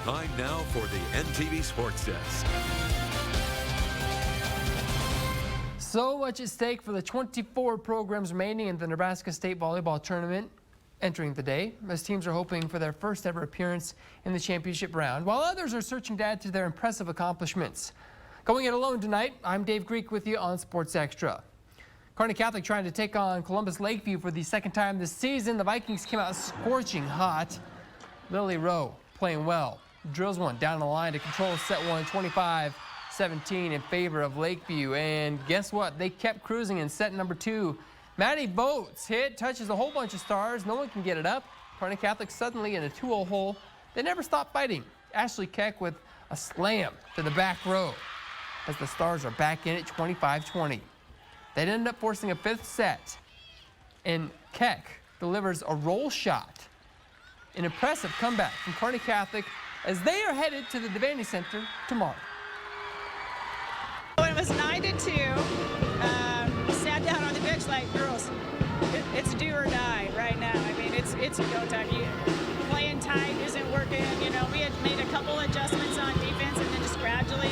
Time now for the NTV Sports Desk. So much at stake for the 24 programs remaining in the Nebraska State Volleyball Tournament entering the day, as teams are hoping for their first ever appearance in the championship round, while others are searching to add to their impressive accomplishments. Going it alone tonight, I'm Dave Griek with you on Sports Extra. Kearney Catholic trying to take on Columbus Lakeview for the second time this season. The Vikings came out scorching hot. Lily Rowe playing well. Drills one down the line to control set one, 25-17 in favor of Lakeview. And guess what? They kept cruising in set number two. Maddie Boats hit, touches a whole bunch of stars. No one can get it up. Kearney Catholic suddenly in a 2-0 hole. They never stopped fighting. Ashley Keck with a slam to the back row as the Stars are back in it, 25-20. They'd end up forcing a fifth set, and Keck delivers a roll shot. An impressive comeback from Kearney Catholic as they are headed to the Devaney Center tomorrow. When it was 9-2, sat down on the bench like, girls, it's do or die right now. I mean, it's go time. Playing tight isn't working. You know, we had made a couple adjustments on defense, and then just gradually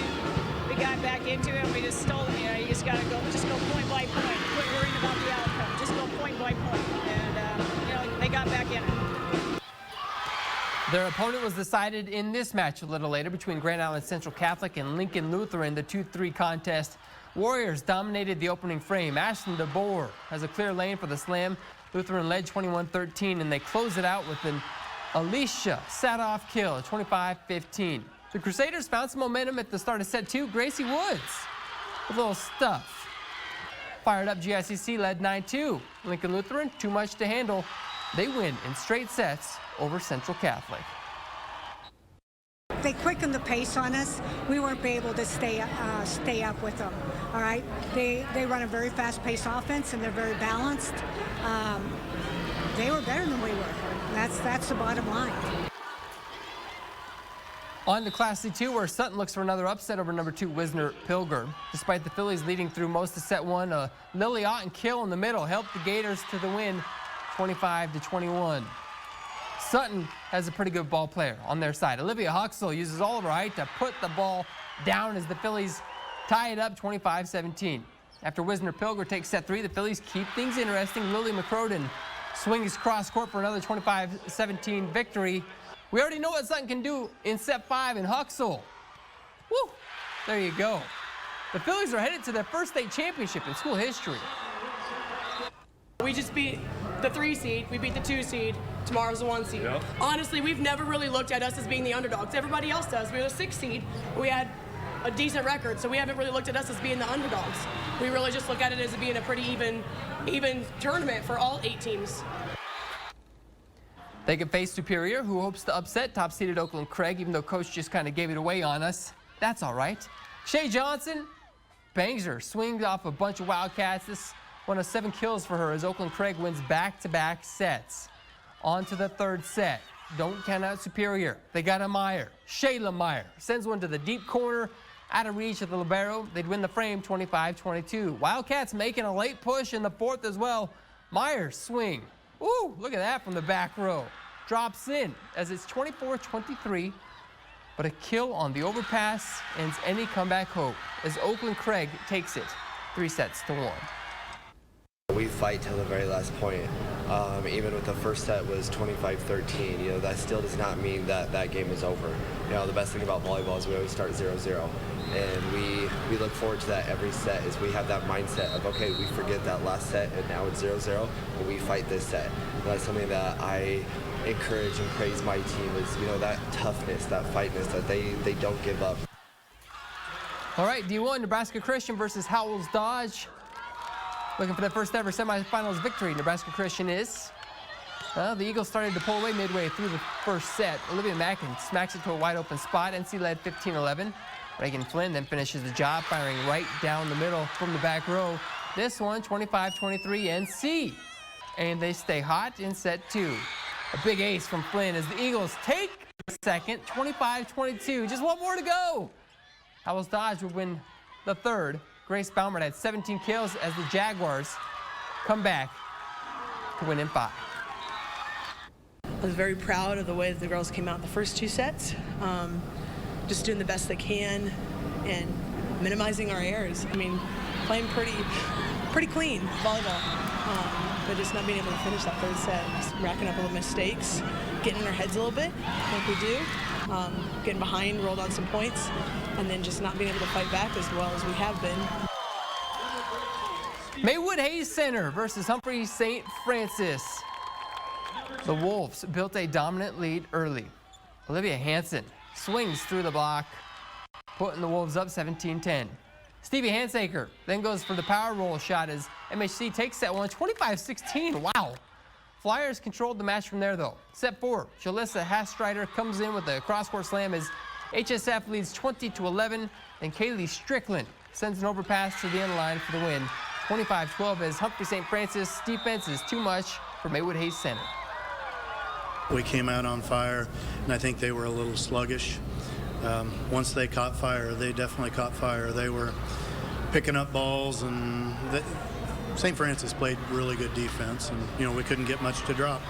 we got back into it. And we just stole it. You know, you just got to go point by point. Quit worrying about the outcome. Just go point by point. And you know, they got back in it. Their opponent was decided in this match a little later between Grand Island Central Catholic and Lincoln Lutheran, the 2-3 contest. Warriors dominated the opening frame. Ashton DeBoer has a clear lane for the slam. Lutheran led 21-13, and they close it out with an Alicia Sadoff kill, 25-15. The Crusaders found some momentum at the start of set two. Gracie Woods with a little stuff. Fired up GICC led 9-2. Lincoln Lutheran, too much to handle. They win in straight sets over Central Catholic. They quickened the pace on us. We weren't able to stay up with them. All right, they run a very fast-paced offense and they're very balanced. They were better than we were. That's the bottom line. On to Class C2, where Sutton looks for another upset over number 2 WISNER-PILGER. Despite the Phillies leading through most of set one, a Lily Otten kill in the middle helped the Gators to the win, 25-21. Sutton has a pretty good ball player on their side. Olivia Huxell uses all of her height to put the ball down as the Phillies tie it up 25-17. After WISNER-PILGER takes set three, the Phillies keep things interesting. Lily McCroden swings cross court for another 25-17 victory. We already know what Sutton can do in set five, and Huxell. Woo! There you go. The Phillies are headed to their first state championship in school history. We just beat the 3 seed, we beat the 2 seed, tomorrow's the 1 seed. Yep. Honestly, we've never really looked at us as being the underdogs. Everybody else does. We were the 6 seed, we had a decent record, so we haven't really looked at us as being the underdogs. We really just look at it as being a pretty even tournament for all 8 teams. They could face Superior, who hopes to upset top-seeded Oakland Craig, even though Coach just kind of gave it away on us. That's all right. Shay Johnson bangs her, swings off a bunch of Wildcats. This one of 7 kills for her as Oakland Craig wins back-to-back sets. On to the third set. Don't count out Superior. They got a Meyer. Shayla Meyer sends one to the deep corner, out of reach of the libero. They'd win the frame 25-22. Wildcats making a late push in the fourth as well. Meyer's swing. Ooh, look at that from the back row. Drops in as it's 24-23, but a kill on the overpass ends any comeback hope as Oakland Craig takes it 3-1. We fight till the very last point. Even with the first set was 25-13, you know, that still does not mean that that game is over. You know, the best thing about volleyball is we always start 0-0. And we look forward to that every set as we have that mindset of, okay, we forget that last set and now it's 0-0, and we fight this set. And that's something that I encourage and praise my team is, you know, that toughness, that fightness, that they don't give up. All right, D1, Nebraska Christian versus HOWELLS-DODGE. Looking for their first ever semifinals victory. Nebraska Christian is. The Eagles started to pull away midway through the first set. Olivia Mackin smacks it to a wide open spot. NC led 15-11. Reagan Flynn then finishes the job, firing right down the middle from the back row. This one, 25-23 NC. And they stay hot in set two. A big ace from Flynn as the Eagles take the second, 25-22. Just one more to go. HOWELLS-DODGE would win the third. Grace Baumert had 17 kills as the Jaguars come back to win in 5. I was very proud of the way that the girls came out in the first 2 sets, just doing the best they can and minimizing our errors. I mean, playing pretty clean volleyball, but just not being able to finish that 3rd set, just racking up little mistakes, getting in our heads a little bit, like we do, getting behind, rolled on some points, and then just not being able to fight back as well as we have been. Maywood Hayes Center versus Humphrey St. Francis. The Wolves built a dominant lead early. Olivia Hansen swings through the block, putting the Wolves up 17-10. Stevie Hansaker then goes for the power roll shot as MHC takes set 1, 25-16. Wow. Flyers controlled the match from there, though. Set 4, Jalissa Hastrider comes in with a cross-court slam as HSF leads 20-11. Then Kaylee Strickland sends an overpass to the end line for the win. 25-12 as Humphrey St. Francis defense is too much for Maywood Hayes Center. We came out on fire, and I think they were a little sluggish. Once they caught fire, they definitely caught fire. They were picking up balls, and St. Francis played really good defense, and we couldn't get much to drop.